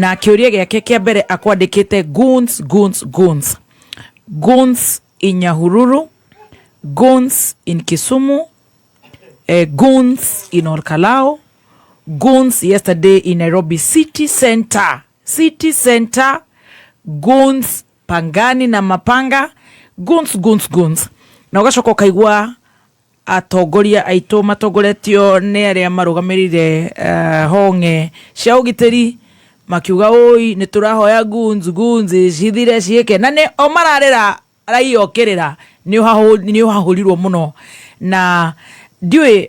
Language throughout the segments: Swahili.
na kĩũria gĩake kĩa mbere akwandĩkĩte Goon'S in Nyahururu, Goon'S in Kisumu, Goon'S in Olkalau, Goon'S yesterday in Nairobi City Center, Goon'S Pangani na Mapanga, Goon'S. Na ũgacoka ũkaigua atongoria aitũ matongoretio nĩ arĩa marũgamĩrĩire honge cia ũgitĩri makiuga oi nĩ tũrahoya Goon'S cithire cieke na nĩ o mararĩra raiyokĩrĩra nĩ ũhahũrirwo mũno na ndiũĩ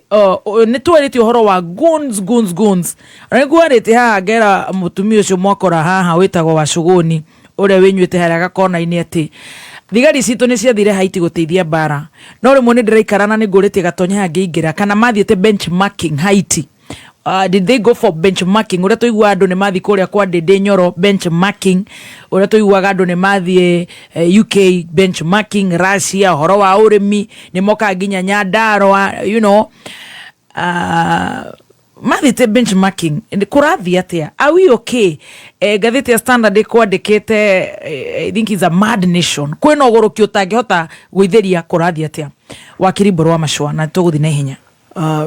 nĩ twarĩtie ũhoro wa Goon'S nĩguarĩte haha ngera mũtumia ũcio mwakora haha wĩtagwo wa Cuguni ũrĩa wĩnyuĩte harĩa gakona-inĩ atĩ thigari citũ nĩ ciathire Haiti gũteithia mbara no rĩmwe nĩ ndĩraikarana nĩ ngũrĩtie gatonya ngĩingĩra kana mathiĩte benchmarking Haiti. Did they go for benchmarking? Ũrĩa tũigua andũ nĩ mathi kũrĩa kwa Ndĩndĩ Nyoro benchmarking, ũrĩa tũiguaga andũ nĩ mathi UK benchmarking, Russia horo wa ũrĩmi nĩ moka nginya Nyandarua, you know, mathite benchmarking kũrathi atĩa? Are we okay? Gatheti ya Standard kwandĩkĩte I think is a mad nation, kwĩna ũgũrũki ũtangĩhota gwĩtheria kũrathi atĩa? Wakiri Borwa Mashua na tũgũthi na ihenya.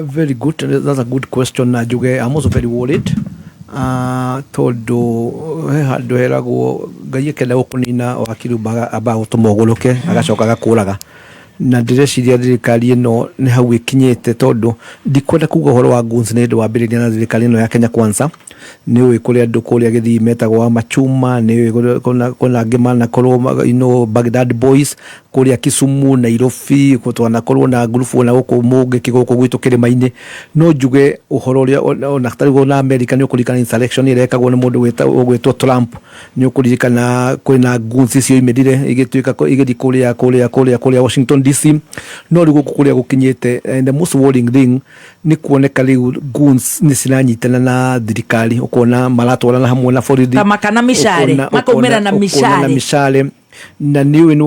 Very good. That's a good question. I'm also very worried. Tondu handu heragwo Ngai ekenda gukunina Wakirumba aba utumogoloke agacoka agakuraga na ndĩreciria thirikari ĩno nĩ hau ĩkinyĩte tondu ndikwenda kuga ũhoro wa Goon'S nĩ ũndũ wa mbĩrĩria na thirikari ĩno ya Kenya Kwanza nĩ ũĩ kũrĩa andũ kũrĩa Gĩthii metagwo wa Machuma, nĩ ũĩ kũna angĩ manakorwo Baghdad Boys kũrĩa Kisumu, Nairobi, kũtwanakorwo na ngurubu na gũkũ mũngĩ kĩgũkũ gwitũ kĩrĩma-inĩ. No njuge ũhoro ũrĩa ona tarĩguo na America nĩ ũkũririkana insurrection ĩrekagwo nĩ mũndũ gwĩtwo Trump, nĩ ũkũririkana kwĩna Goon'S icio imĩrire igĩtuĩka igĩthi kũrĩa Washington DC. No rĩu gũkũ kũrĩa gũkinyĩte, and the most worrying thing nĩ kuoneka rĩu Goon'S nĩ ciranyitana na thirikari, ũkona maratwarana hamwe na borithi makana mishare makaumĩra na mishare na nĩ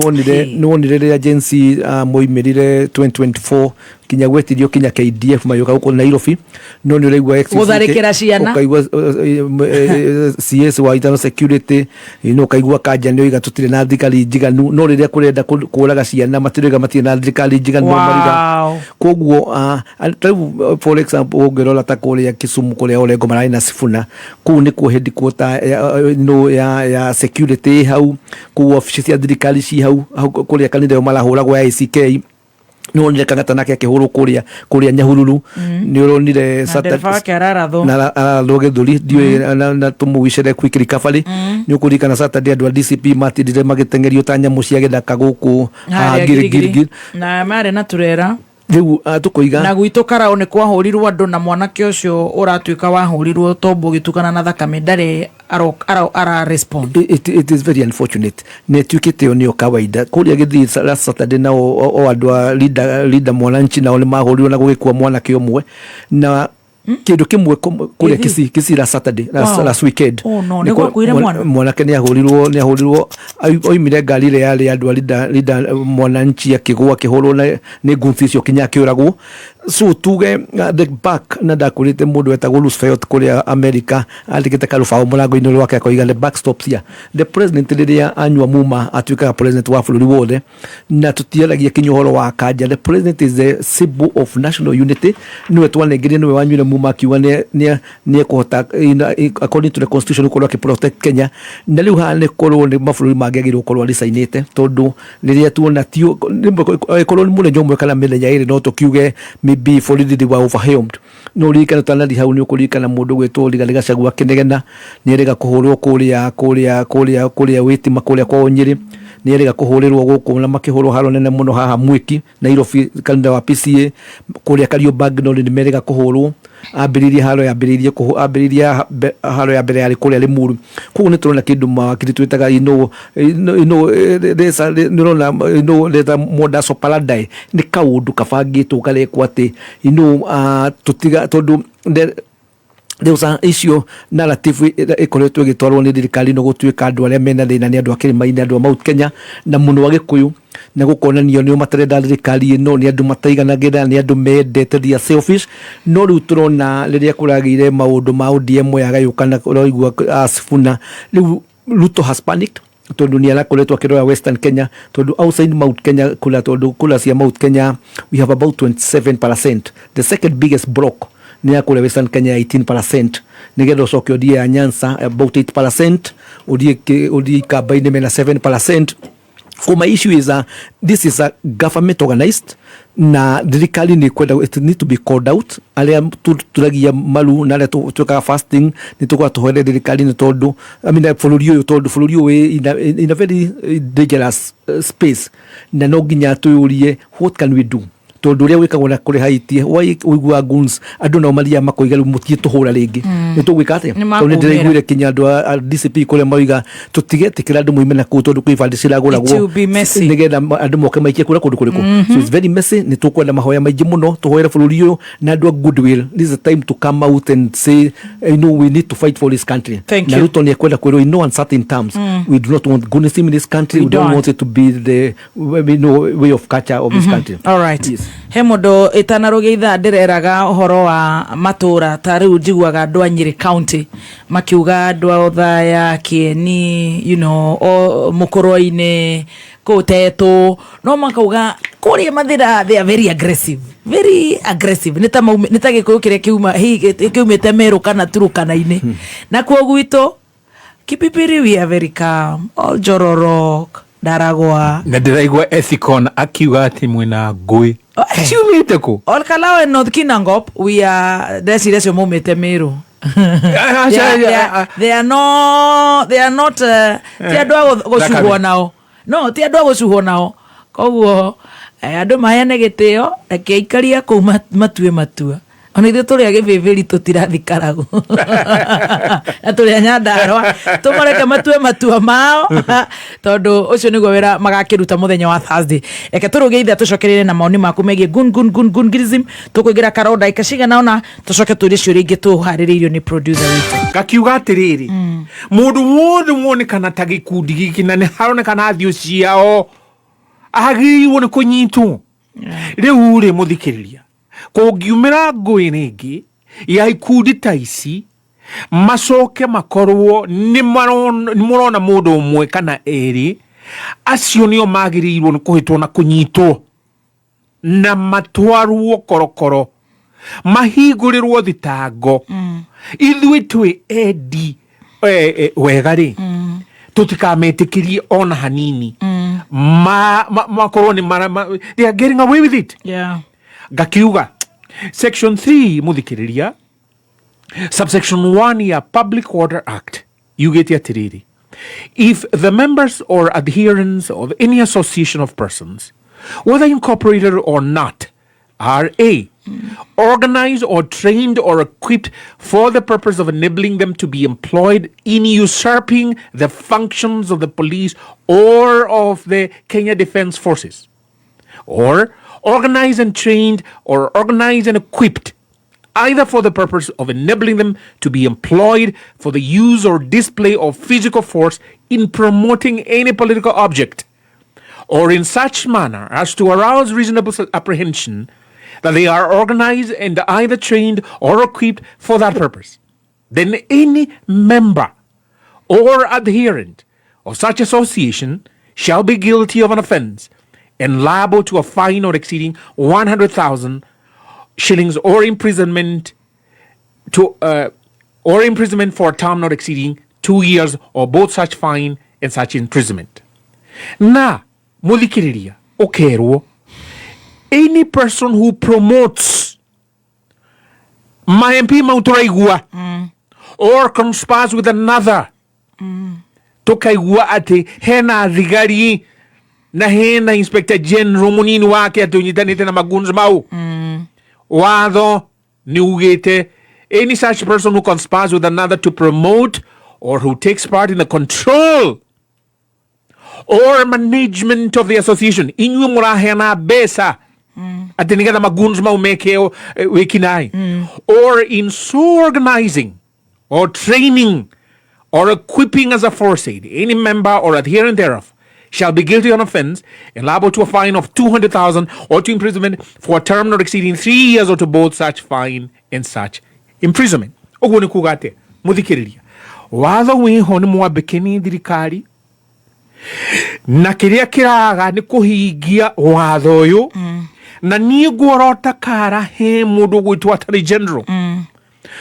wonire rĩrĩa agency moimirire 2024 kinya gwetirio kinya KDF mayoka huko Nairobi, no nĩ ũraigua gũtharĩkĩra ciana ũkaigua CS wa internal security ũkaigua Kanja nĩ oiga tũtirĩ na thirikari njiganu, no rĩrĩa kũrenda kũraga ciana matirĩ na thirikari njiganu mariga. Koguo for example ũngĩrora ta kũrĩa Kisumu kũrĩa Orengo mararĩ na Sifuna, kũu nĩ kuo headquarter ya security hau, kũu office cia thirikari ci hau kũrĩa kanitha yo marahũragwo ya ICK. No nĩ kangata nake akĩhũrwo kũrĩa Nyahururu, nĩ ũronire na aroge thuri ndiũĩ na tũmũwicere quick recovery. Nĩ ũkũririkana Saturday andũ a DCP matindire magĩteng'erio ta nyamũ cia gĩthaka gũkũ Girigiri na marĩ na turera rĩu tũkoiga na gwitũ Karau nĩ kwahũrirwo andũ na mwanake ũcio ũratuĩka wahũrirwo tombo gĩtukana na thakame ndarĩ ara respond. It is very unfortunate. Nĩ tuĩkĩte o nĩo kawaida kũrĩa Gĩthii last Saturday na o andũ a leader Mwananchi nao nĩ mahũrirwo na gũgĩkua mwanake ũmwe na kĩndũ kĩmwe kũrĩa Kisii last Saturday last weekend. Mwanake nĩ ahũrirwo oimire ngari ile yarĩ andũ a leader Mwananchi akĩgũa akĩhũrwo nĩ Goon'S icio kinya akĩũragwo. So tuge the back na ndakurite mundu wetagwo Roosevelt kũrĩa America andĩkĩte karũbaũ mũrango-inĩ wake akoiga the back stops here. The president rĩrĩa anyua muma atuĩkaga president wa bũrũri wothe na tũtiaragia kinya ũhoro wa Kanja. The president is the symbol of national unity. Nĩwe twanengeire nĩwe wanyuire muma akiuga nĩ ekũhota according to the constitution gũkorwo akĩprotect Kenya, na rĩu haha nĩ korwo nĩ mabũrũri mangĩagĩrĩirwo gũkorwo aricainĩte tondũ rĩrĩa tuona tio korwo nĩ mũthenya ũmwe kana mĩthenya ĩrĩ no tũkiuge maybe for they were overwhelmed. No rikana tanadi hau nĩ ũkũririkana mũndũ gwĩtwo Rigathĩ Gachagua akĩnegena nĩ erĩga kũhũrwo kũrĩa Wĩtima kũrĩa kwa Nyĩrĩ, nĩ erĩga kũhũrĩrwo gũkũ na makĩhũrwo haro nene mũno haha Mwiki Nairobi kanitha wa PCA kũrĩa Kariobangi no nĩ merĩga kũhũrwo ambĩrĩria haro ya mbere yarĩ kũrĩa Limuru. Koguo nĩ tũrona kĩndũ mawakiri twĩtaga nĩrona Modaso Paradise nĩ kaũndũ kabangĩtwo karekwo atĩ tũtiga tondũ there was an issue narrative ĩkoretwo ĩgĩtwarwo nĩ thirikari no gũtuĩka andũ arĩa mena thĩna nĩ andũ a kĩrĩma-inĩ, andũ a Mount Kenya na mũno wa Gĩkũyũ, na gukonanio nio matarenda thirikari ino ni andu mataiganagĩra ni andu mendete thia selfish no riu turona riria kuragire maundu ma ODM yagayukana roigua Sifuna riu Ruto has panicked tondu ni arakoretwo akirora Western Kenya tondu outside Mount Kenya kula cia Mount Kenya we have about 27%. The second biggest block ni akule Western Kenya 18%. Nigetha ucoke odie ya Nyanza about 8%, odie Kabaine mena 7%. So my issue is this is a government organized na thirikari ni kwenda, it need to be called out. Alia turagia malu na tuka fasting ni tukwa tuhere thirikari ni tondu I mean fuluri in a very dangerous space na no nginya tuyurie what can we do tondu ria wikagwo na kuri haitie uigua Goon'S andu no maria makoiga mutie tuhura ringi ni tugwika atia tondu ndiraiguire kinya andu a DCP kule mauiga tutigetikira andu muime na ku tondu kwi bandi ciraguragwo nigetha andu moke maikie kura kundu kuriku so it's very messy ni tukwenda mahoya maingi muno tuhoere bururi uyu na andu a goodwill. This is the time to come out and say we need to fight for this country. Na Ruto ni kwenda kwero in no uncertain terms. We do not want Goon'Ism in this country. We don't want it to be the way of culture of this country. All right. Yes. He mundu itanarugia ithaa ndireraga uhoro wa matura ta riu njiguaga andu a Nyeri County makiuga andu a Othaya Kieni o Mukurwa-ini Kutetu no makauga kuria Mathira they are very aggressive nita gikuyu kiria kiumite Meru kana Turukana-ini na kwa gwito Kipipiri we are very calm, all Jororok Daragwa na ndiraigua Ethicon akiuga ati mwina ngui ciumite ku Olkalau and North Kinangop we are desire mumite Meru. They are not ti andu agucuhwo nao no ti andu agucuhwo nao koguo andu mahene gitio akeikaria ku matue matua ona ithu turi agiviviri tutirathi Karangu na turi Nyandarua tumareke matue matua mao tondu ucio niguo wira magakiruta muthenya wa Thursday. Eke turuge itha tucokerere na maoni maku megie Goon'Ism tukuigira karoda ikashiga naona tucoke turi ciuri ingi tuhaririirio ni producer witu gakiuga atiriri mundu wothe wonekana ta gikundi giki na ni haronekana athio ciao agiriirwo ni kunyitwo riu ri muthikiriria kungiumira ngui ringi ya ikundi ta ici macoke makorwo ni murona mundu umwe kana eri acio nio magirirwo ni kuhitwo na kunyitwo na matwarwo korokoro mahigurirwo thitango ithui twi endi wega ri tutikametikirie ona hanini makorwo ni they are getting away with it. Gakiuga section 3 muthikiriria subsection 1 ya Public Order Act yugeti atiriri if the members or adherents of any association of persons whether incorporated or not are organized or trained or equipped for the purpose of enabling them to be employed in usurping the functions of the police or of the Kenya Defence Forces, or organized and trained or organized and equipped either for the purpose of enabling them to be employed for the use or display of physical force in promoting any political object, or in such manner as to arouse reasonable apprehension that they are organized and either trained or equipped for that purpose, then any member or adherent of such association shall be guilty of an offense and liable to a fine not exceeding 100,000 shillings or imprisonment or imprisonment for a term not exceeding 2 years, or both such fine and such imprisonment. Na muthikiriria okerwo any person who promotes my MP mauturaigua or conspires with another tukaigua ati hena thigari na hena Inspector General munini wake atunyitanite na Goon'S mau watho ni ugite any such person who conspires with another to promote or who takes part in the control or management of the association inywe murahena besa ati nigetha Goon'S mau mekeo wikinai or in so organizing or training or equipping as aforesaid any member or adherent thereof shall be guilty of an offence and liable to a fine of 200,000 or to imprisonment for a term not exceeding 3 years or to both such fine and such imprisonment. Oguo ni kuga atia muthikiriria watho wiho ni mwambike ni thirikari na kiria kiraga ni kuhingia watho uyu na nie ngorota kara he mundu gwitwa Attorney General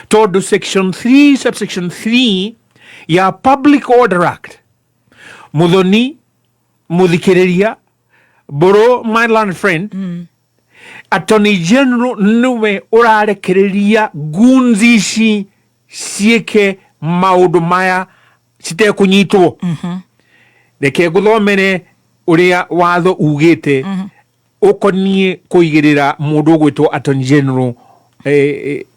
tondu section 3 subsection 3 ya Public Order Act Muthoni muthikiriria bro my learned friend Attorney General niwe urarekereria Goon'S ici cieke maundu maya citekunyitwo reke nguthomere uria watho ugite ukonie kuigirira mundu gwitwo Attorney General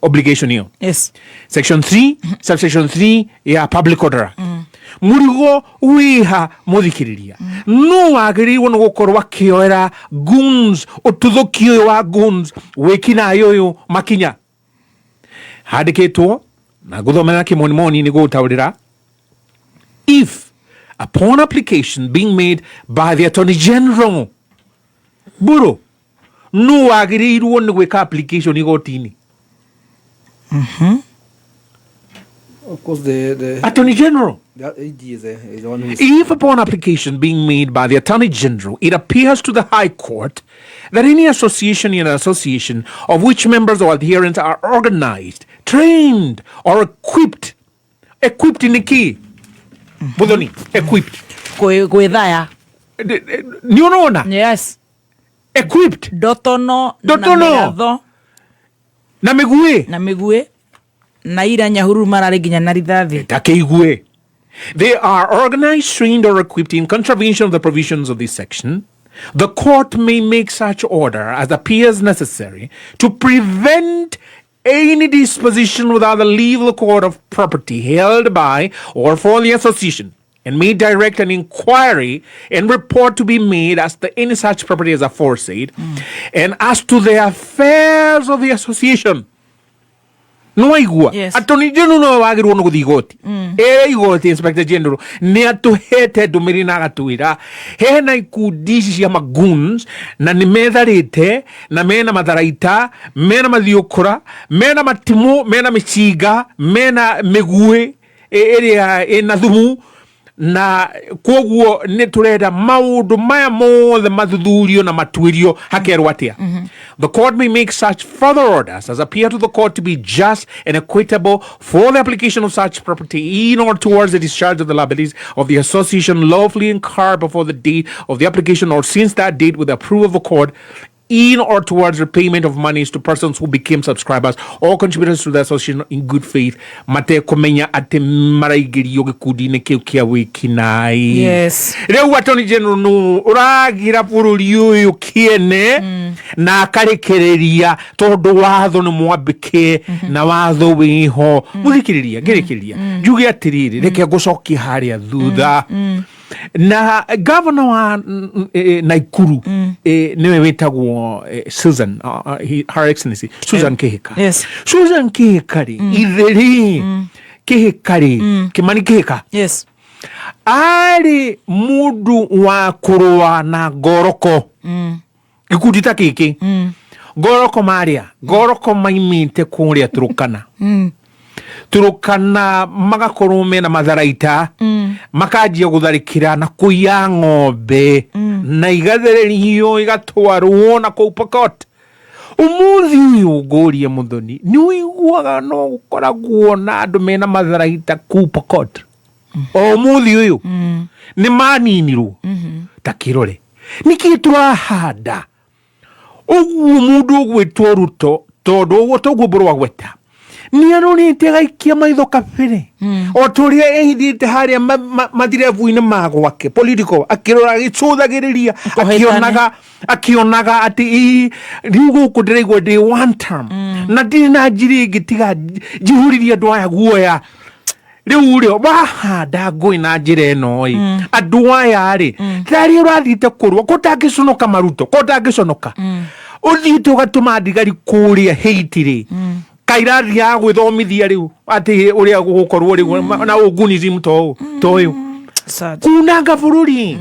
obligation hiyo. Yes. Section 3 subsection 3 ya Public Order Act murigo wiha muthikiriria no wagiriirwo no gukorwo akioera Goon'S ututhukio wa Goon'S wikina yoyo makinya handikitwo na guthomera kimonimoni ni gutaurira if upon application being made by the Attorney General buro no wagiriirwo ni gwika application igotini Of course, the Attorney General. the AD is the one who is. If upon application being made by the Attorney General, it appears to the High Court that any association in an association of which members or adherents are organized, trained, or equipped in the key. Muthoni, equipped. Gwithaya. Ni unaona? Yes. Equipped. Dotono. Dotono. Na megatho. Na migue. Na migue. Na ira nyahuru marari nginya na rithathi. Takeigue. They are organized, trained, or equipped in contravention of the provisions of this section. The court may make such order as appears necessary to prevent any disposition without the leave of the court of property held by or for the association, and may direct an inquiry and report to be made as to any such property as aforesaid, and as to the affairs of the association. No igua. Yes. Attorney General no wagirwo no guthi igoti. Igoti Inspector General ni atuhete ndumiri na agatuira hena ikundi ici cia Goon'S na ni metharite na mena matharaita mena mathiukura mena matimu mena micinga mena migue iria ina thumu na koguo ni turenda maundu maya mothe mathuthurio na matuirio hakerwo atia. The court may make such further orders as appear to the court to be just and equitable for the application of such property in or towards the discharge of the liabilities of the association lawfully incurred before the date of the application or since that date with the approval of the court, in or towards repayment of monies to persons who became subscribers or contributors to the association in good faith. Mate kumenya ati maraigirio gikundi-ini kiu kia wikinai. Yes. Reu Attorney General no uragira bururi uyu kiene na akarekereria tondu watho ni mwambike na watho wiho. Muthikiriria ngerekereria njuge atiriri reke ngucokie haria thutha na governor wa Naikuru niwe witagwo Susan Her Excellency Susan Kihika. Yes. Susan Kihika itheri Kihika Kimani Kihika. Yes. Ari mundu wa kurwa na goroko gikundi ta kiki goroko maria goroko maimite kuria turukana magakorwo mena matharaita makajia gutharikira na kuiya ng'ombe na igathererio igatwarwo na kuu Pokot. Umuthi uyu ngurie Muthoni ni wiguaga no gukoragwo na andu mena matharaita kuu Pokot. Umuthi uyu ni maninirwo ta kirore niki turahanda uguo mundu gwitwo Ruto tondu uguo toguo burwa gweta ni aronite gaikia maitho kabere o turia ehithite haria mathirevu-ini magwake political akirora gicuthagiriria akionaga ati riu guku ndiraigua ndi one term na ndiri na njiri ingi tiga njihuririe andu aya guoya riu rio wahanda ngui na njira ino andu aya ri tari urathite kurwa kotangiconoka maruto kotangiconoka uthite ugatuma ndigari kuria heitiri kairathi ya gwithomithia riu ati uria gukorwo riu na ugunism toyu kunanga bururi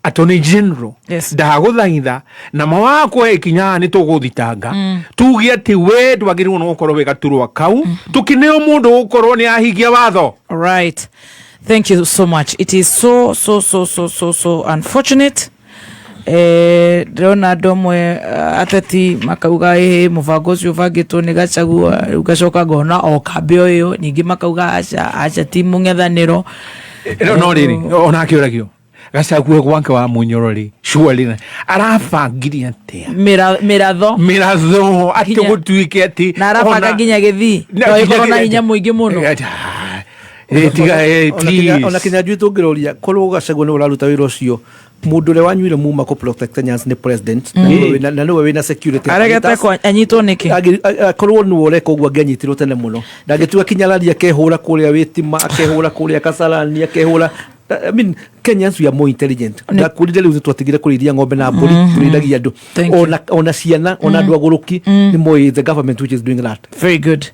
Attorney General ndaguthaitha na mawakwa ikinya ni tuguthitanga tugie ati we ndwagirwo no gukorwo wegaturwa kau tukineo mundu gukorwo ni ahigia watho. Right, thank you so much. It is so unfortunate. Ndona domwe ateti makauga mubango ucio bangitwo ni Gachagua ugacoka ngona o kambe uyu ningi makauga acha ti mung'ethaniro no riri ona kiuragio Gachagua gwanke wa munyorori surely arabangiria atia miratho ati gutuike ati na arabanga nginya Githii no ikorona hinya muingi muno please ona kinya njui tungiroria korwo Gachagua ni uraruta wira ucio mundu ule wanyuire muma ko protect Kenyans ni president na niwe wina security aregete kwa anyitwo niki korwo ni ureka ugwa ngenyitirwo tene muno ndagetua kinyararia kehura kuria witima akehura kuria Kasarani akehura. I mean, Kenyans we are more intelligent. Na kulide leo twatigire kuriria ng'ombe na mburi turiragia andu ona ciana ona andu agoroki ni more the government which is doing that. Very good.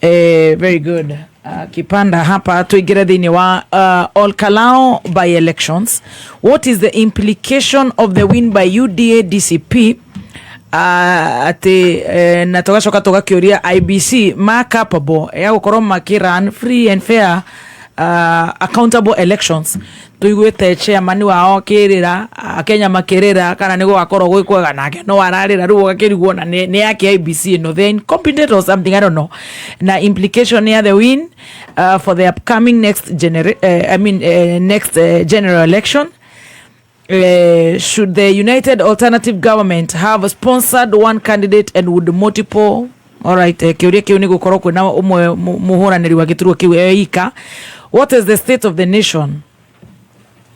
Very good. Kipanda hapa tuigire thini wa Olkalau by elections. What is the implication of the win by UDA DCP? Ati natogacoka tugakiuria IBC ma capable ya gukorwo makiran free and fair accountable elections. Tuigwete chairman wao kirira Kenya makirira kana nigo akorwo gwikwega nake no ararira ruo gakirigwo na ni yake IBC no then competent or something, I don't know. Na implication near the win for the upcoming next general election. Should the United Alternative Government have sponsored one candidate and would multiple kiuria kiu ni gukorwo kwina umwe muhuraniri wa gituruo kiu eika. What is the state of the nation?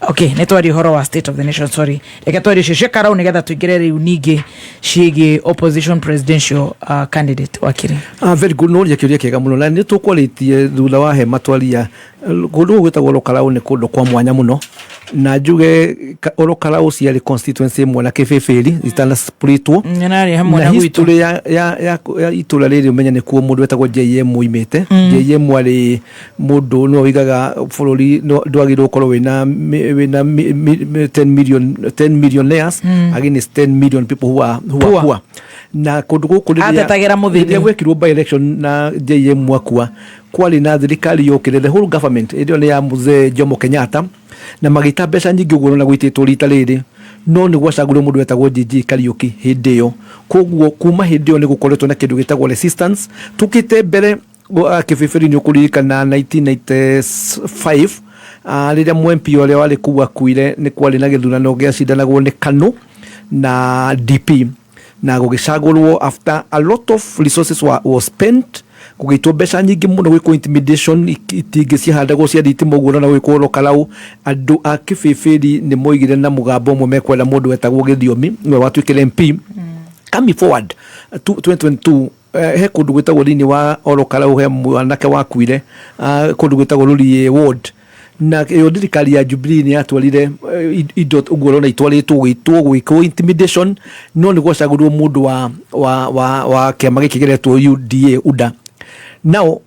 Okay, netwari horo wa state of the nation, sorry. Ekatwari shekara unigetha tuigire riu ningi Ciîgiî opposition presidential candidate Wakiri. Very good, no kiuria kiega muno na ni tukwalitie thutha wa he matwaria kundu gwitagwo Olkalau ni kundu kwa mwanya muno na njuge Olkalau ciari constituency imwe na kibibiri itana splitwo na history ya itura riri umenya ni kuo mundu wetagwo JM uimite. JM ari mundu no wigaga bururi ndwagirwo korwo wina 10 millionaires against 10 million people who are poor. Na kundu guku atetagira muthini gwekirwo by election na JM mwakua kwali na thirikari yokire the whole government idio ni ya Mzee Jomo Kenyatta na magita mbeca nyingi uguo na gwititwo rita riri no ni gwacagurwo mundu wetagwo Ciîgiî Kariuki hindi yo koguo kuma hindi yo ni gukoretwo na kindu gitagwo resistance tukite mbere kibibiri ni ukurika na 1995 riria MP ore wale kuwa kuire ni kwali na githurano gia cindanagwo ni KANU na DP na gugicagurwo after a lot of resources was spent kugitwo mbeca nyingi muno gwiko intimidation itingi cihandagwo cia thitima uguo na gwiko Olkalau andu a kibibiri ni moigire na mugambo mwe mekwenda mundu wetagwo Githiomi we watwikire MP coming forward 2022 he kundu gwitagwo thini wa Olkalau he mwanake wakuire kundu gwitagwo Ruri ward na yo thirikari ya Jubilee ni atwarire indo uguo na itwaritwo gwiko intimidation no ni gwacagurwo mundu wa kiama gikigeretwo UDA. Now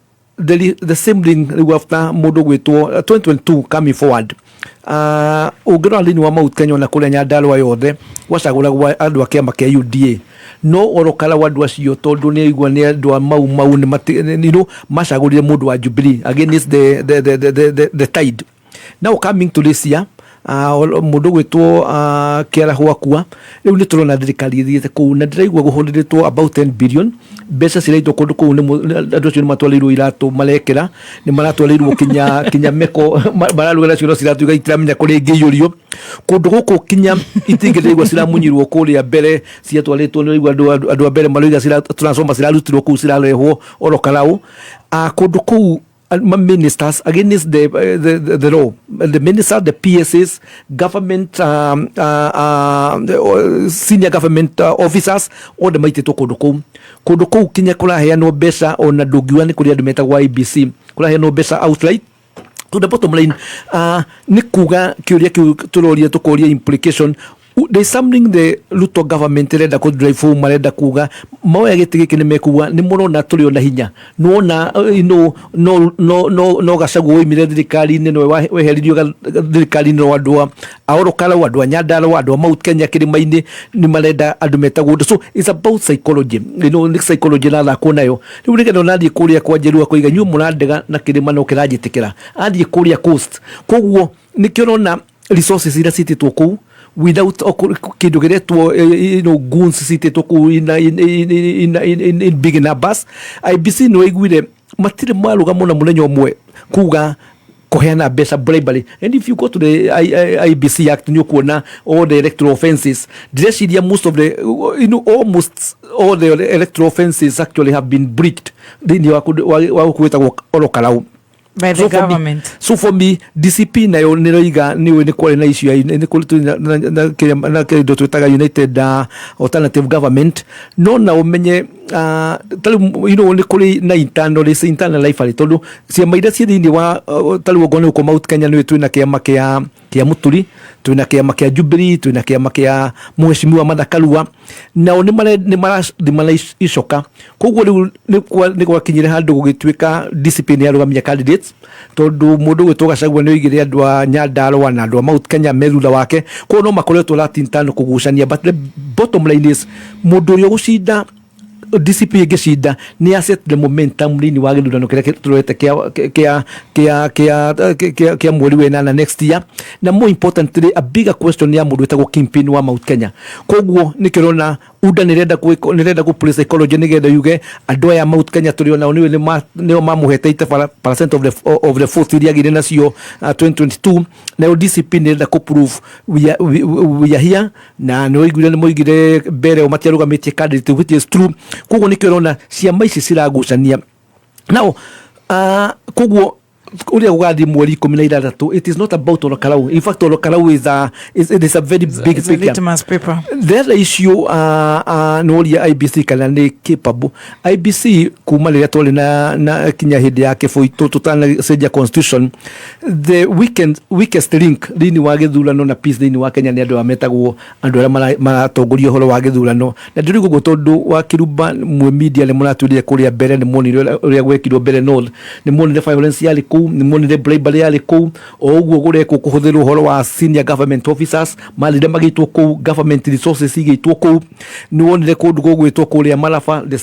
the same thing after mundu gwitwo 2022 coming forward ugirwa lini wa Mount Kenya na kule Nyandarua yothe gwacaguragwo andu a kiama kia UDA no Olkalau andu acio tondu ni igwa ni andu mau ni macagurire mundu wa Jubilee against the tide. Now coming to this year mundu gwitwo kiara hwakua riu ni turona thirikari ithiete kuu na ndiraigua guhuriritwo about 10 billion mbeca ciraitwo kundu kuu ni andu acio ni matwarirwo iratu marekera ni maratwarirwo kinya meko mararugera cio ciratu igaitamenya kuri ngiyurio kundu guku kinya itingirigwa ciramunyirwo kuria mbere ciatwaritwo ni andu mbere maruiga transformer cirarutirwo kuu cirarehwo Olkalau kundu kuu ministers against the law, the minister, the PSs, government, senior government officers, all the mighty to Koduko Kenya kula hea no besa on a doguan kuria dumeta YBC kula hea no besa outright. To the bottom line, Nikuga Kuria Turoria to Korea implication there's something the Ruto government renda ku drive home marenda kuga mawe giti giki ni mekuga ni murona turi ona hinya nuona no gacagu imire thirikari ni no weheririo thirikari no andua Olkalau andua Nyandarua andua Mount Kenya Kirimaini ni marenda andu metagwo so it's about psychology ni psychology na kuonayo riu ni gendo nathie kuria kwa Njorua kuiga nyu murandega na kirima no kirajitikira athie kuria coast koguo ni kirona resources ira cititwo kuu without kindu giretwo Goon'S cititwo kuu in big numbers. IBC no igwire matire maruga muna munenyo mwe kuga koheana besa bribery, and if you go to the IBC Act you kuona all the electoral offences direciria most of the almost all the electoral offences actually have been breached thini wa kuwetagwo Olkalau by the government. So for me DCP nayo niroiga niwe ni kwale na issue ni kulitu na kido twetaga United Alternative Government no na umenye tali ni kuli na internal life ali tondu cia maida cia thini wa tali wogone ko Mount Kenya ni twina kiama kia Muthoni twina kiama kia Jubilee twina kiama kia Mheshimiwa Martha Karua na ni mara icoka koguo ni kwa kinyire handu gugitwika discipline ya rugamia candidates tondu mundu gwitwo Gachagua ni oigire andu a Nyandarua na andu a Mount Kenya merutha wake ko no makoretwo latintano kugucania, but the bottom line is mundu urio gucinda DCP igishinda ni asset the momentum lini wa githurano kiria turete kia mweri wenana next year, na more importantly a bigger question ya mundu wetagwo kingpin wa Mount Kenya koguo nikirona uda nirenda ku police psychology nigenda yuge andu aya Mount Kenya turiona niwe mamuhete 80% of the vote iria gire nacio 2022 na DCP nirenda ku prove we are here na no igire ni moigire mbere o matiarugamitie candidate which is true koguo nikirona ciama ici ciragucania now koguo uria gugathi mweri 16 it is not about Olkalau. In fact Olkalau is a very big picture. Litmus paper. The other issue no uria IBC kana ni capable IBC kuma riria twali na kinya hindi yake foito tutana seja constitution the weakest link thini wa githurano na peace thini wa Kenya ni andu ametagwo andu aria maratongoria horo wa githurano na ndiri gugo tondu Wakirumba mwe media le munaturia kuria mbere ni monire uria gwekirwo mbere north ni monire violence yali ku ni monire bribery yali ku oguo gureko kuhuthirwo horo wa senior government officers malire magitwo ku government resources igitwo ku ni wonire kundu gugwitwo kuria Malafa the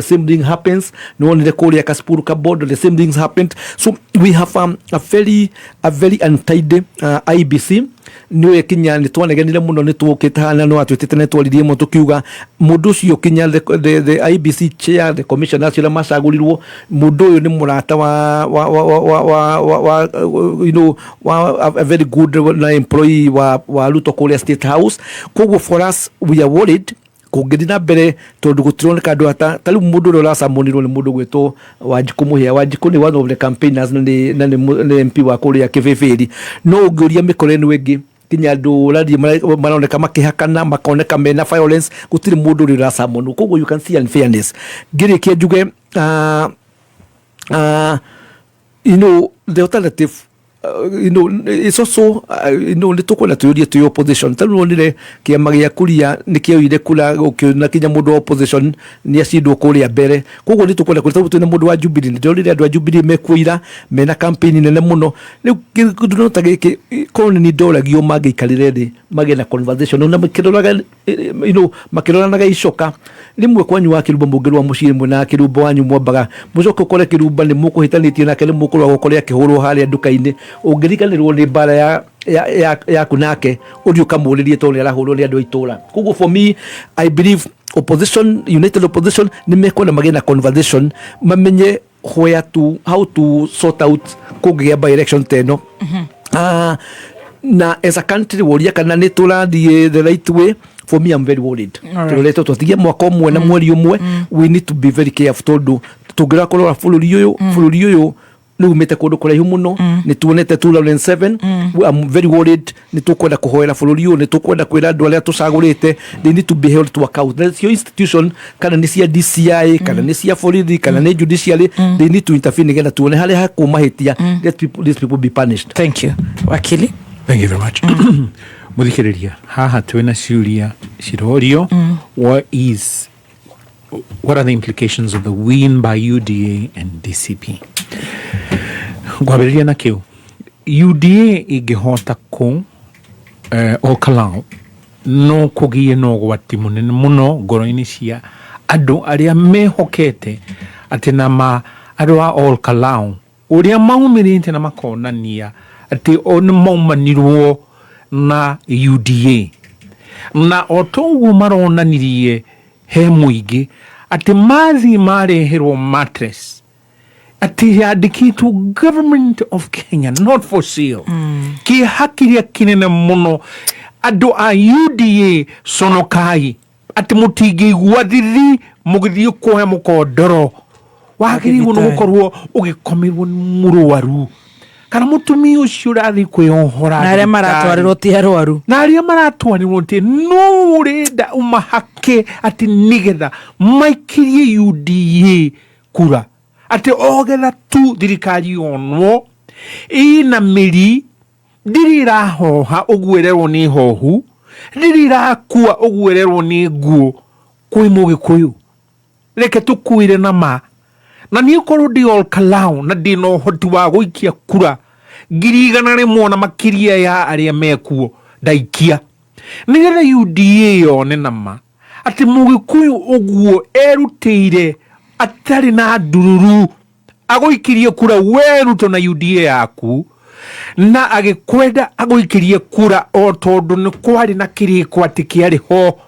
same thing happens ni wonire kuria Kûmûrîka board the same things happened. So we have a very untidy IBC niwe kinya ni twanegenire muno ni twukitana no atwitite ne twaririe mo tukiuga mundu ucio kinya the IBC chair the commissioner cira macagurirwo mundu uyu ni murata wa a very good employee wa Ruto kuria State House koguo for us we are worried kugirina mbere tondu gutironeka andu ata tali mundu ro racamunirwo ni mundu gwitwo Wanjiku ni one of the campaigners ni MP wa kuria Kiviviri no ngiuria mikore ni wengi kinya andu radi maroneka makihakana makoneka mena violence gutiri mundu ri racamunu koguo you can see unfairness ngirikia njuge the alternative it's also nitukona tuyurie tu opposition taru nire kiama gia kuria nikioire kula na kinya mundu opposition ni acidwo kuria mbere koguo nitukona kurita tu na mundu wa Jubilee ndorire andu a Jubilee mekuira mena campaign nene muno ni ndunota giki koni ni doragio magiikarire thi magena conversation na makiroraga makiroranaga icoka rimwe kwanyu Wakirumba mungirwa muciri mwe na Kirumba wanyu mwambaga mucoka kore Kirumba ni mukuhitanitie nake ni mukurwa gukoria kihurwo haria nduka-ini ungirikanirwo ni bara ya kunake urio kamuririe tondu arahurwo ni andu aitura koguo for me I believe opposition united opposition ni mekona magena conversation mamenye how to sort out kugia by election teno na as a country woria kana ni turathie the right way. For me I'm very worried tureto tutigia mwaka umwe na mweri umwe we need to be very careful tondu tugira korora fuluri uyu ni umete kundu kuraihu muno ni tuonete 2007 I'm very worried ni tukwenda kuhoera fuluri uyu ni tukwenda kwira andu aria tucagurite they need to be held to account. That's your institution kana ni cia DCI kana ni cia borithi kana ni judiciary they need to intervene nigetha tuone haria hakumahitia these people be punished. Thank you Wakili. Thank you very much. Muthikiriria haha twina ciuria cirorio what are the implications of the win by UDA and DCP? Ngwambĩrĩria na kĩu. UDA ingĩhota Olkalau no kũgie no gwati mũnene mũno ngoro-inĩ cia andũ arĩa mehokete atĩ na andũ a Olkalau ũrĩa maumĩrĩte na makonania atĩ nĩ maumanirwo na UDA na otoguo maronanirie he mũingĩ atĩ mathi mareherwo mattress atĩ yandĩkĩtwo government of Kenya not for sale kĩhakiria kĩnene mũno andũ a UDA conokai atĩ mũtingĩigua thithi mũgĩthiĩ kuoya mũkondoro wagĩrĩirwo nĩ gũkorwo ũgĩkomerwo nĩ mũrwaru kana mũtumia ũcio ũrathiĩ kwĩyohora na arĩa maratwarĩrwo ti arwaru na arĩa maratwarĩrwo ti no ũrenda ũmahake atĩ nĩgetha maikirie UDA kura atĩ ogetha tu thirikari yonwo ĩna mĩri ndiri irahoha ũguĩrerwo nĩ hohu ndiri irakua ũguĩrerwo nĩ nguo kwĩ mũgĩkũyũ reke tũkuĩre na ma na niĩ korwo ndĩ Olkalau na ndĩ na ũhoti wa gũikia kura 100,000 na makiria ya arĩa mekuo ndaikia nĩgetha UDA yone na ma atĩ mũgĩkũyũ ũguo erutĩire atarĩ na ndururu agũikirie kura weruto na UDA yaku na agĩkwenda agũikirie kura o tondũ nĩ kwarĩ na kĩrĩko atĩ kĩarĩ ho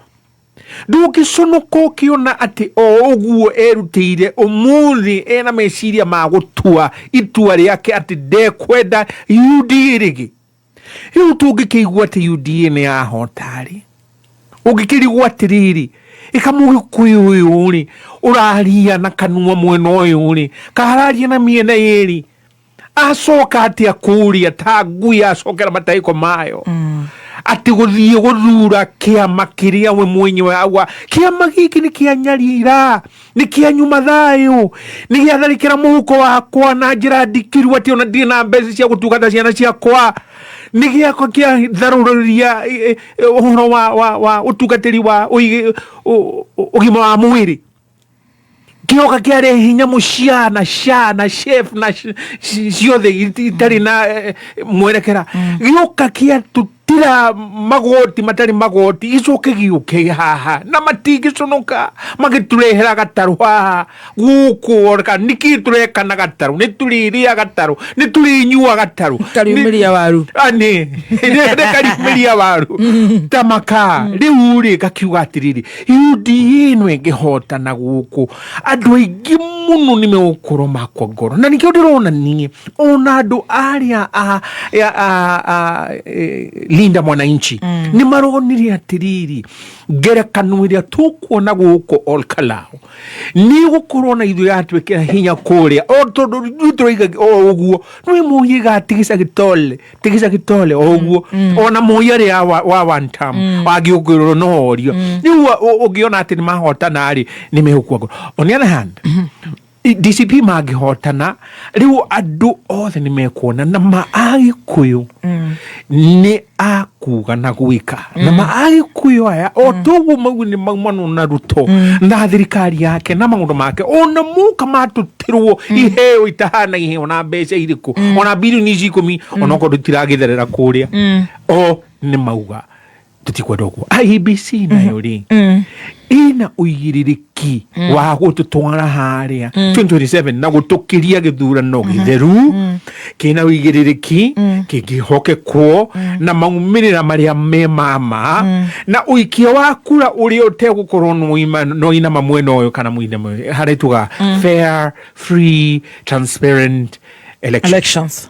ndũngĩconoka ũkĩona atĩ o ũguo erutĩire ũmũthĩ ena meciria ma gũtua itua rĩake atĩ ndekwenda UDA rĩngĩ rĩu tũngĩkĩigua atĩ UDA nĩ yahota-rĩ ũngĩkĩrigwo atĩrĩrĩ ĩkamũgĩkũyũ ũyũ-rĩ ũraria na kanua mwena ũyũ-rĩ kararia na mĩena yerĩ acoka atĩ akũria ta ngui acokera mataĩko mayo atĩ gũthiĩ gũthura kĩama kĩrĩa we mwenyewe agwa kĩama gĩkĩ nĩ kĩanyarira nĩ kĩanyuma thayũ nĩ gĩatharĩkĩra mũhuko wakwa na njĩra ndikiru atĩ ona ndirĩ na mbeca cia gũtungata ciana ciakwa nĩ gĩakwa kĩatharũrĩria ũhoro wa ũtungatĩri wa ũgima wa mwĩrĩ kĩoka kĩare hinya mũciana shana chef na ciothe itarĩ na mwerekera gĩoka kĩatutira magoti matarĩ magoti icoke gĩũke haha na matingĩconoka magĩtũrehera gatarũ haha gũkũ nĩkĩ tũreka na gatarũ nĩ tũrĩrĩa gatarũ nĩ tũrĩnyua gatarũ kariumĩria waru nĩ kariumĩria waru tamaka rĩu-rĩ gakiuga atĩrĩrĩ UDA no ĩngĩhotana gũkũ andũ aingĩ mũno nĩ megũkorwo makwa ngoro na nĩkĩo ndĩrona niĩ ona andũ arĩa Linda Mwananchi nĩ maronire atĩrĩrĩ ngerekano ĩrĩa tũkuona gũkũ Olkalau nĩ gũkorwo na ithuĩ yatwĩkĩra hinya kũrĩa o tondũ rĩu tũraiga o ũguo nĩ mũiga tigisa gĩtole o ũguo ona mũiya rĩa wa one term wagĩũkĩrwo no orio rĩu ũngĩona atĩ nĩ mahotana-rĩ nĩ megũkua ngoro on the other hand DCP mangĩhotana rĩu andũ othe nĩ mekuona na Agĩkũyũ nĩ akuga na gwĩka na Agĩkũyũ aya o toguo mau nĩ maumano na Ruto na thirikari yake na maũndũ make ona mũka matũtirwo iheo itahana iheo na mbeca irĩkũ ona birioni 10 ona okorwo tũtiragĩtherera kũrĩa o nĩ mauga tutikwenda ũguo IEBC nayo-rĩ ina ũigĩrĩrĩki wa gũtũtwara harĩa 2027 na gũtũkĩria gĩthurano gĩtheru kĩna ũigĩrĩrĩki kĩngĩhokekwo na maumĩrĩra marĩa me mama na ũikia wa kura ũrĩa ũtegũkorwo no inama mwena ũyũ kana mwena ũyũ harĩa tuga fair free transparent elections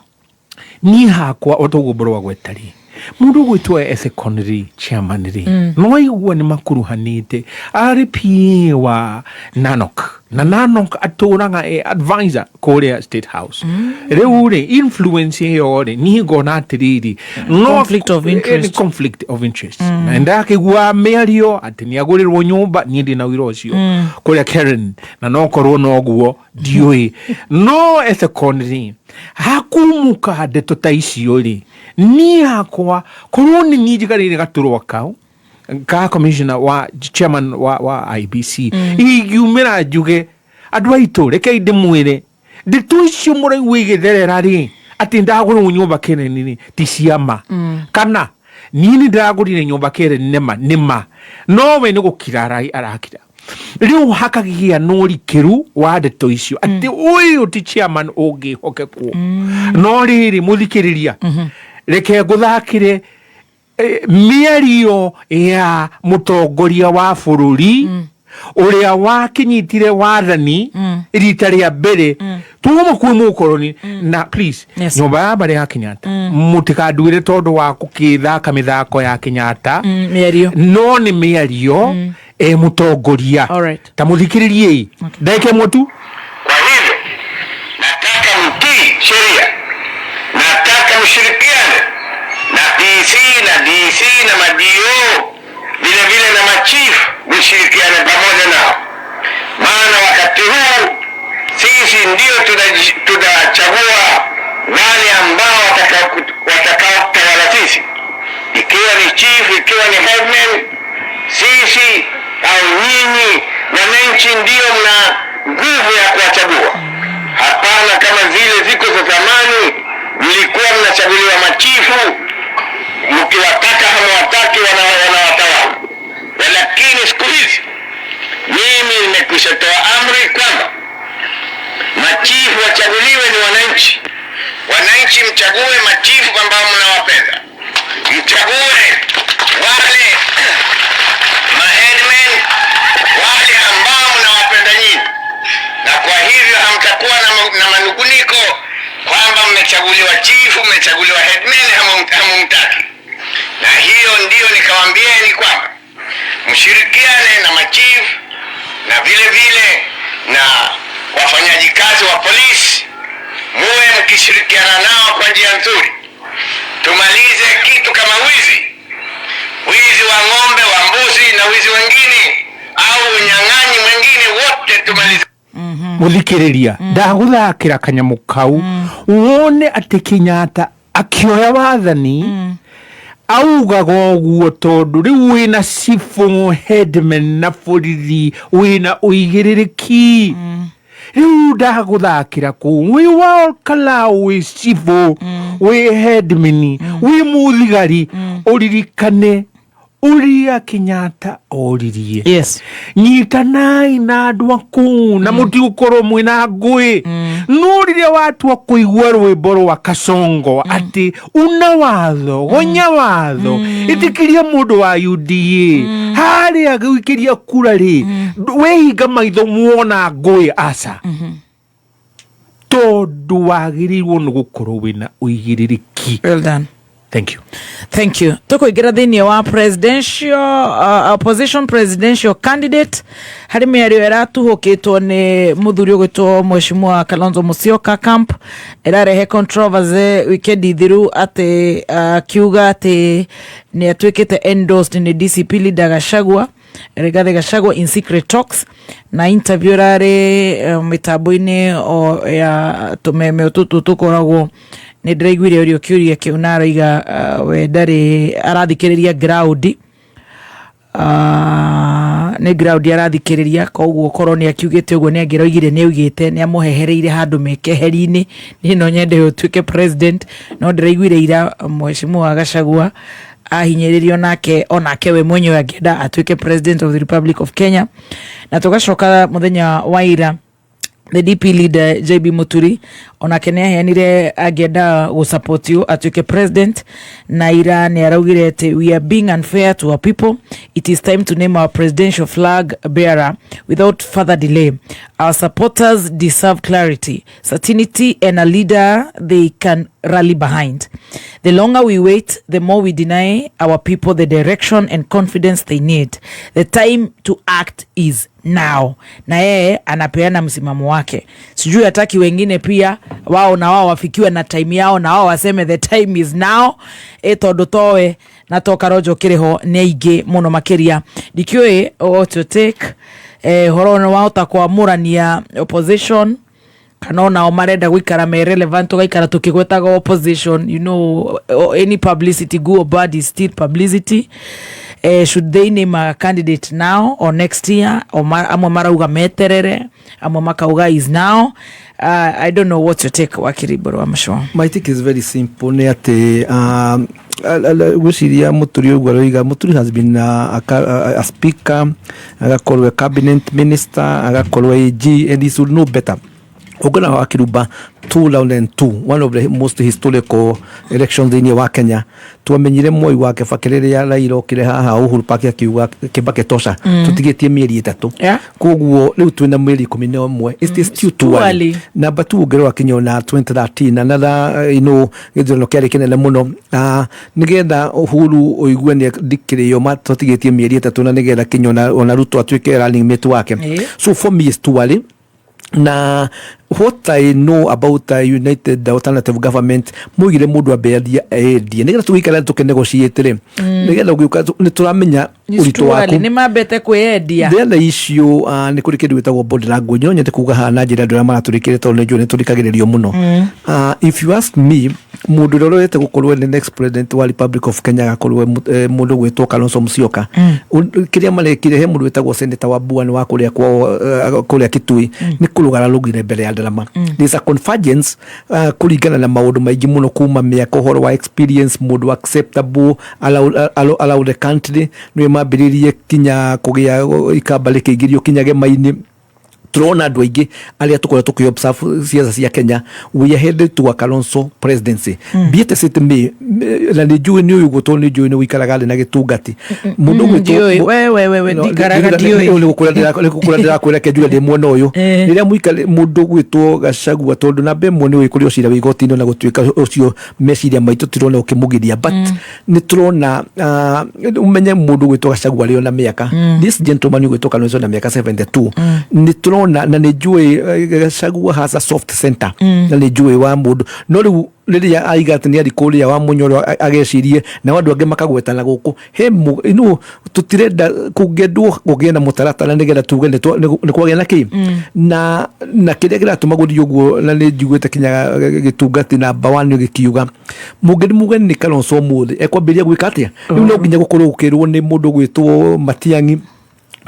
niĩ hakwa otoguo mbũrwa gwetari mundu gwitwa secondary chairman-rĩ no igua nĩ makuruhanĩte arĩ PA wa Nanok na Nanok atũraga advisor kũrĩa State House rĩu-rĩ influence ĩyo-rĩ niĩ ngona atĩrĩrĩ conflict of interest na ndakĩigua mĩario atĩ nĩ agũrĩrwo nyũmba niĩ ndĩ na wĩra ũcio kũrĩa Karen na no korwo no guo ndiũĩ no secondary hakumuka ndeto ta icio ri ni hakwa koroni ni njigarire gaturwa kau ka commissioner wa chairman wa IBC igiumira njuge andu aitu reke ndimwire ndeto icio murai igitherera ri ati ndagura nyumba kenene ni ti ciama kana nini ndagurire nyumba kere nima nowe ni gukira arakira riu hakagigia nuri kiru wa ndeto icio ati uyu ti chairman ungi hokekwo no riri muthikiriria reke nguthakire miario ya mutongoria wa bururi uria wakinyitire wathani rita ria mbere tumo kwi mukoroni na please nyumba ya bare ya Kenyatta mutikaduire tondu wa kukithaka mithako ya Kenyatta miario no ni miario mutongoria ta muthikiririe ndeke mutu. Kwa hivyo nataka mtii sheria, nataka mshirikiane na DC na madio vile na machief, mshirikiane pamoja nao, maana wakati huu sisi ndio tunachagua wale ambao watakao tawala sisi, ikiwa ni chief, ikiwa ni headman, sisi au nyinyi wananchi ndio mna nguvu ya kuwachagua. Hapana kama zile ziko za zamani mlikuwa mnachaguliwa machifu, mkiwataka hamwataki wanawatawala. Lakini siku hizi mimi nimekwisha toa amri kwamba machifu wachaguliwe ni wananchi. Wananchi mchague machifu ambao mnawapenda, mchague wale maheadmen wale ambao mnawapenda nyinyi, na kwa hivyo hamtakuwa na manunguniko kwamba mmechaguliwa chifu, mmechaguliwa headmen, hamumtaki. Na hiyo ndio nikawaambieni kwamba mshirikiane na machifu na vile na wafanyaji kazi wa polisi, muwe mkishirikiana nao kwa njia nzuri. Tumalize kitu kama wizi wa ng'ombe, wa mbuzi na wizi wengine au unyang'anyi mwingine, wote tumalize. Muthikiriria ndaguthakira Kanyamukau wone ati Kenyatta akioya wathani augaga uguo tondu riu wina sifu headman na borithi wina uigiririki riu ndaguthakira ku wi Olkalau wi sifu wi headman wi muthigari uririkane uria Kenyatta oririe. Yes. Nyitanai na andu aku na muti ukorwo mwina ngui nuririe watu akuigua rwimbo rwa Kasongo ati una watho gonya watho itikiria mundu wa UDA hari agikiria kura ri wehinga maitho muona ngui aca tondu wagirirwo ni gukorwo wina uigiririki. Well done. Thank you. Toko igira thini wa opposition presidential candidate hari miario eratuhukitwo ni muthuri ugitwo Mheshimiwa Kalonzo Musyoka camp erarehe controversy weekend ithiru ati kiuga ati ni atwikite endorsed ni DCP leader Gachagua Rigathi Gachagua in secret talks na interview rari mitambo-ini ya tumeme tutu tukoragwo ni ndiraiguire urio kiuria kiu na araiga we ndari arathikiriria ground ni ground arathikiriria koguo korwo ni akiugite uguo ni angiroigire ni augite ni amuhehereire handu mekeheri-ini ni no nyende utuike president no ndiraiguire ira Mheshimiwa Gachagua ahinyiririo nake onake we mwenyewe angenda atuike president of the Republic of Kenya. Na tugacoka muthenya wa ira the DP leader JB Muthoni onake ni aheanire agenda go support you atuike president na ira ni araugire ati we are being unfair to our people. It is time to name our presidential flag bearer without further delay. Our supporters deserve clarity, certainty, and a leader they can rally behind. The longer we wait, the more we deny our people the direction and confidence they need. The time to act is now. Na yeye anapeana msimamo wake. Sijui hataki wengine pia wao na wao wafikiwe na time yao na wao waseme the time is now. Tondu towe na toka rojo kiriho ni aige muno makiria. Dikiwe to take horono wao takwa murania opposition kana onao marenda gwikara me relevant ugaikara tukigwetaga opposition, you know, any publicity good or bad is still publicity. Should they name a candidate now or next year, or amwe marauga meterere, amwe makauga is now? I don't know what's your take, Wakiri bro, I'm sure. My take is very simple. Ne ate gwiciria Muthoni uguaroiga Muthoni has been a speaker, agakorwo a cabinet minister, agakorwo AG, and he should know better. Ogana Wakirumba 2002, one of the most historical elections in Kenya, tuamenyire Moi wake fakirere ya Raila okire haha Uhuru Park akiuga Kibaki tosha tutigetie mieri 3 koguo riu twina mieri 11 is still too early. Number 2 ngero akinyona 2013 another githurano kiari kinene muno nigetha Uhuru oigue ni dikirio matutigetie mieri 3 na nigetha kinyona ona Ruto atuike running mate wake. So for me is too early. Na what I know about United Alternative Government mugire mundu abedia nigetha tuikara tukenegotiate ri nigetha ugiuka ni turamenya urito waku ni mabete kwedia the issue ni kuri kindu gitagwo body language nyonye kuga hana njira ndura maraturikire tondu njo ni turikagiririo muno. If you ask me mundu rorete gukorwo the next president wa Republic of Kenya gakorwo mundu gwitwo Kalonzo Musyoka kiria marekire he mundu wetagwo senator wa Buani wa kuria kuria Kitui ni kulugara lugire mbere ya drama. There's a convergence kuringana na maundu maingi muno kuma miaka horo wa experience mundu acceptable allow the country no mambiririe kinya kugia ikambale kigirio kinyage maini turona andu aingi aria tukora tukiobserve siasa cia Kenya we are headed to a Kalonzo presidency. Biete sitme na ni juu ni uyu gutoni juu ni wikaraga na gitungati mundu gwitu we dikaraga dio ule gukura ndira kwira kejua de mwono uyu riria muikale mundu gwitu Gachagua tondu na be mwoni uyu kuri ocira wigotino na gutuika ucio meciria maitu tirona ukimugiria but ni turona umenye mundu gwitu Gachagua rio na miaka this gentleman gwitu Kalonzo na miaka 72 ni turona na nijue Gachagua has a soft center na nijue wa mundu no riu riria aigatania rikuria wa munyoro agecirie na wandu ange makagwetana guku hemu tutirenda kugedwo kugena mutaratara nigetha tuge ni kwagena na ki na kiria giratuma guthii uguo na ni njiguite kinya gitungati na bawani gikiuga mugeni ni Kalonzo muthi ekwambiria gwika atia riu no nginya gukorwo gukirwo ni mundu gwitwo Matiang'i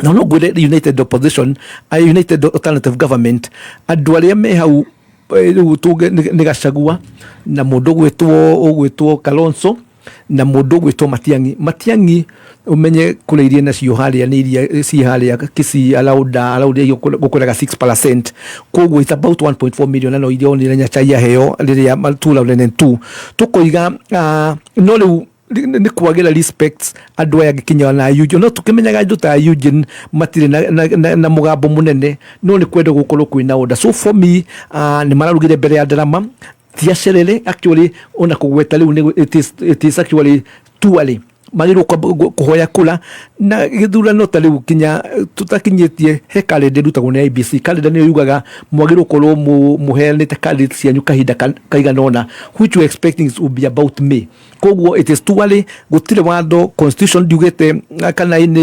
na no gwire United Opposition United Alternative Government andu aria me hau tuge ni Gachagua na mundu gwitwo Kalonzo na mundu gwitwo Matiang'i umenye kureirie nacio haria ni iria si haria Kisii allowed gukuraga 6%. Koguo it's about 1.4 million na no iria onire Nyachaia heo riria 2002 tukoiga no riu ni kwagira respects andu aya gikinya na Eugene no tukimenyaga andu ta Eugene matire na mugambo munene no ni kwenda gukorwo kwina order. So for me ni mararugire mbere ya drama tiacerere actually ona kugweta riu it is actually too early magiro kuhoya kula na githurano ta riu kinya tutakinyitie he kalende rutagwo ni IBC kalende ni yugaga mwagiro korwo muheanite kalende cianyu kahinda kaiganona which you expecting will be about May. Koguo it is too early gutire wando constitution diugete kana in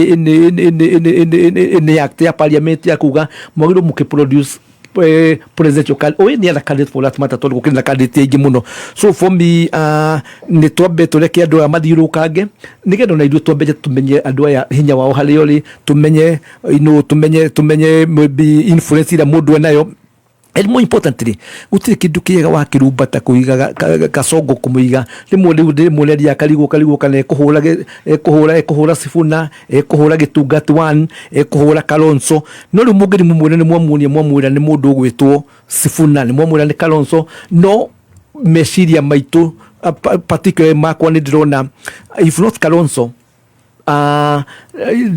act ya parliament ya kuga mwagiro mukiproduce presidential candidate ni other candidate for that matter tolu kina candidate ingi muno. So for me ni twambe tureke andu aya mathiurukange nigetha na ithuĩ twambe tumenye andu aya hinya wao harĩa ũrĩ tumenye tumenye maybe influence ĩrĩa mũndũ enayo. And more importantly, gutire kindu kiega Wakirumba ta kuiga Kasongo kumuiga rimwe ria karigo kana ekuhura Sifuna ekuhura Gitungati 1 ekuhura Kalonzo no riu mugeni mumwire ni mwamwira ni mundu gwitwo Sifuna ni mwamwira ni Kalonzo no meciria maitu particularly makwa ni ndirona if not Kalonzo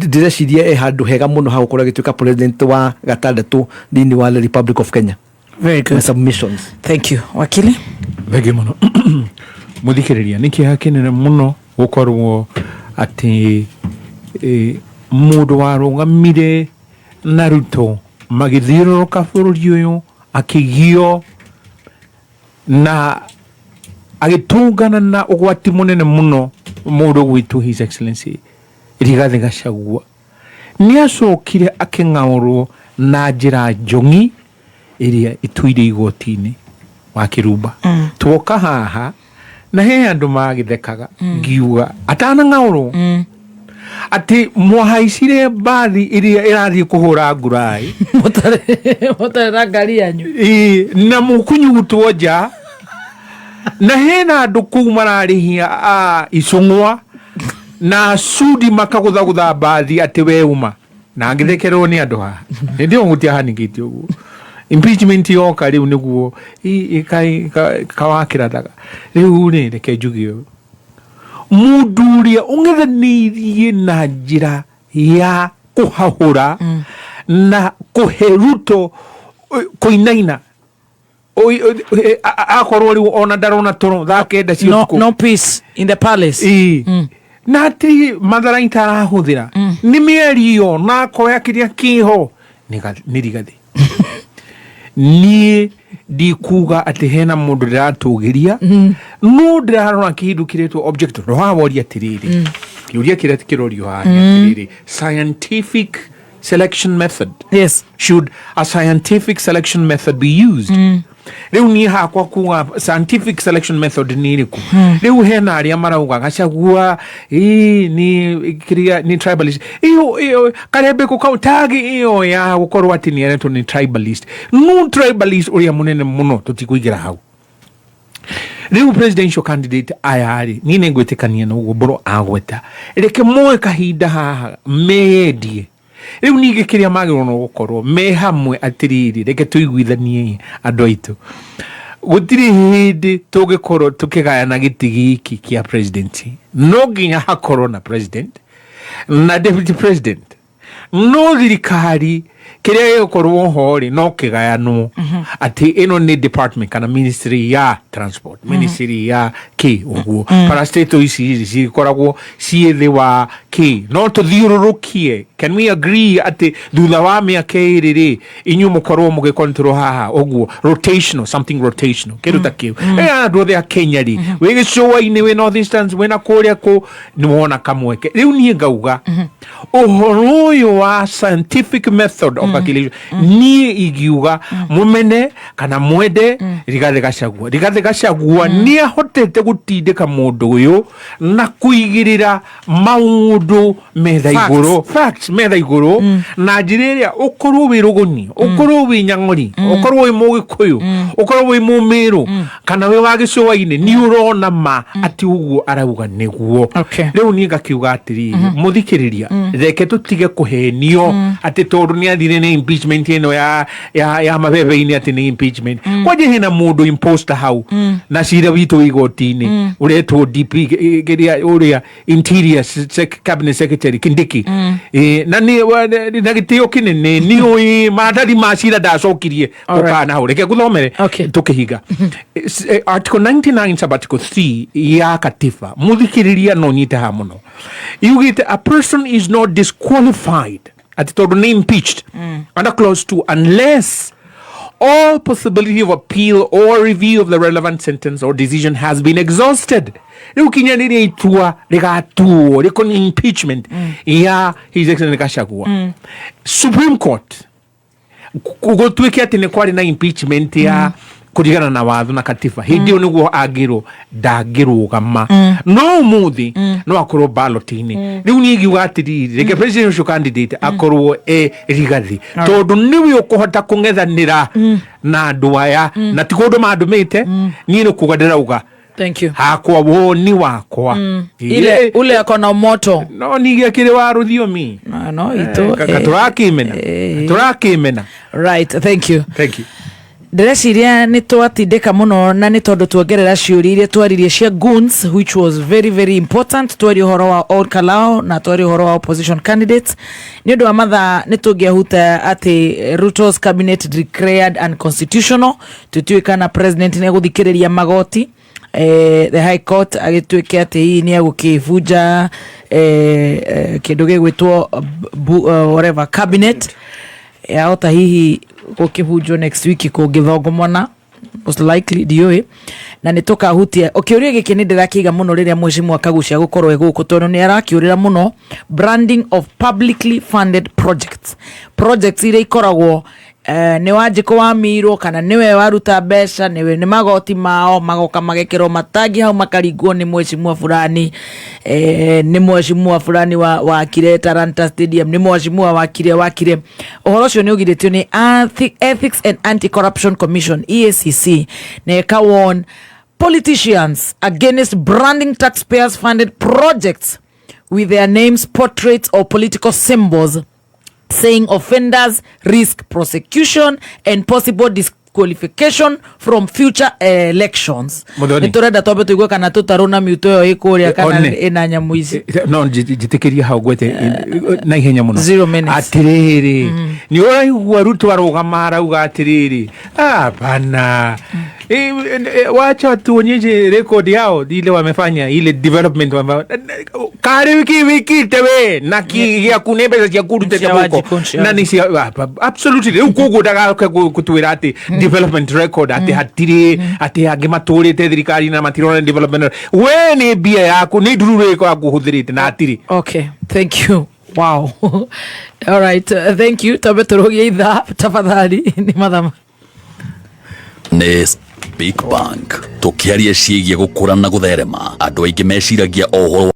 direciria handu hega muno ha gukora gituika president wa gatandatu thini wa the Republic of Kenya. Very good. My submissions. Thank you. Wakili? Vege muno. Muthikiriria niki hakinene muno gukorwo ati mundu warungamire na Ruto magithiururuka bururi uyu akigio na agitungana na ugwati munene muno mundu gwitu His Excellency Rigathi Gachagua ni acokire aking'aurwo na njira njong'i iria ituire igoti-inĩ Wakirumba twoka haha na he andu magithekaga ngiuga atanang'aũrwo ati mwahaicire mbathi iria irathii kuhura ngurai mutare na ngari yanyu na mukunyugutwo nja na hena andu kuu mararihia icung'wa na sudi makaguthagutha mbathi ati we uma na ngithekerwo ni andu haha ndio ngutia haningite uguo impeachment yoka riu niguo kawakirataga riu ni reke njuge mundu uria ung'ethanirie na njira ya kuhahura na kuheruto kuinaina akorwo riu ona ndarona toro thakenda cio no peace in the palace na ati matharaita arahuthira ni mieri iyo na koya kiria kiho ni rigathi ni ndikuga ati hena mundu ndiratugiria no ndirarora kindu kiretwo object no haworia tiriri kiuria kiretwo kirorio haha tiriri scientific selection method. Yes. Should a scientific selection method be used? Riu ni hakwa kuga scientific selection method ni iriku. Riu hena aria marauga gacagua ni tribalist. Iyo karebe ko kautagi iyo ya gukorwo ati ni areto ni tribalist. No tribalist uria munene muno tutikuigira hau. Riu presidential candidate ayari ni negwetekania no goboro agweta. Reke moe kahinda haha meedie. Riu nige kiria magiro no gukorwo me hamwe atiriri reke tuiguithanie andu aitu gutiri hindi tugikorwo tukigayana giti giki kia presidency no nginya hakorwo na president na deputy president no thirikari kiria gikorwo hori no kigayanwo ati ino ni department kana ministry ya transport ministry ya ki uguo parastato ici cikoragwo ciithi wa ki no tuthiururukie. Can we agree ati thutha wa miaka iriri inyu mukorwo mugikontrol haha uguo rotational something rotational kiruta kiu andu othe a Kenya ri we gicoa-ini we north eastern we na kuria ku ni wona kamweke riu nie ngauga uhoro uyu wa scientific method of calculation nie igiuga mumene kana mwende Rigathi Gachagua nie hotete gutindika mundu uyu na kuigirira maundu metha iguru facts metha iguru na njiriria ukorwo wiruguni ukorwo wi nyang'ori ukorwo wi mugikuyu ukorwo wi mumiru kana wi wa gicoa-ini ni urona ma ati uguo arauga niguo. Riu ni ngakiuga atiri muthikiriria reke tutige kuhenio ati tondu ni athire ni impeachment ino ya mabebe-ini ati ni impeachment kwaje hena mundu imposter hau na cira witu igoti-ini uretwo DP geria uria interior cabinet secretary Kindiki na ni na gitio kinene ni oi madari macira ndacokirie ukana hau reke guthomere tukihiga article 99 sub article 3 ya katiba muthikiriria no nyite ha muno yugite a person is not disqualified at the name impeached under clause 2 unless all possibility of appeal or review of the relevant sentence or decision has been exhausted. Riu kinyaniria itua rigatuo rikon impeachment ya His Excellency Gachagua Supreme Court gutwike ati ni kwari na impeachment ya kurigana na watho na katiba hindi niguo agiro ndangirugama no muthi no akorwo ballot-ini riu ni ngiuga atiri reke presidential candidate akorwo Rigathi tondu niwe ukuhota kung'ethanira na andu aya na ti kundu mandumite ni no kugadira thank you hakwa woni wakwa ile ule akona moto no nigia kire wa ruthiomi no ito turakimena right. Thank you Ndĩreciria nĩ twatindĩka mũno na nĩ tondũ tuongerera ciũria iria twaririe cia Goon'S which was very very important. Twari ũhoro wa Olkalau na twari ũhoro wa opposition candidates. Nĩ ũndũ wa mathaa nĩ tũngĩahuta atĩ Ruto's cabinet declared unconstitutional. Tũtuĩkana president nĩ gũthikĩrĩria magoti the high court agĩtuĩke atĩ hii nĩ agũkĩbunja kĩndũ gĩgwĩtwo whatever cabinet yahota hihi gukibunjwo next week kungithongomona most likely dioi na nitukahutia ukiuria giki ni ndirakiga muno riria mheshimiwa Kagucia gukorwo eguku tondu ni arakiurira muno branding of publicly funded projects iria ikoragwo nĩ Wanjikũ wamirwo kana nĩwe waruta mbeca nĩ magoti mao magoka magekĩrwo matangi hau makaringwo nĩ mheshimiwa fulani nĩ mheshimiwa fulani wakire Talanta Stadium nĩ mheshimiwa wakire ũhoro ũcio nĩ ũgirĩtio nĩ Ethics and Anti-Corruption Commission EACC na ĩka-warn politicians against branding taxpayers funded projects with their names, portraits or political symbols, saying offenders risk prosecution and possible disqualification from future elections. Niturenda tobe tuigwe kana tutaruna miuto yo ikuria kana ina nyamu ici. No njitikiria hau gwete na ihenya muno. 0 minutes. Atiriri. Ni uraigua Ruto arugama arauga atiriri. Bana. Wacha tuonyeshe record yao ile wamefanya ile development kare wiki tewe na kia kunebe za kuruta taboko na nisi absolutely uko daga kutuira ati development record ati hatiri ati agimatore te thirikari na matirona development we ni bia yako ni durure ko akuhuthirite na atiri. Okay, thank you. Wow. All right, thank you. Tobe turogie itha tafadhali ni madama Nes Big Bank tukiaria ciĩgiĩ gũkũra na gũtherema andũ aingĩ meciragia ohoro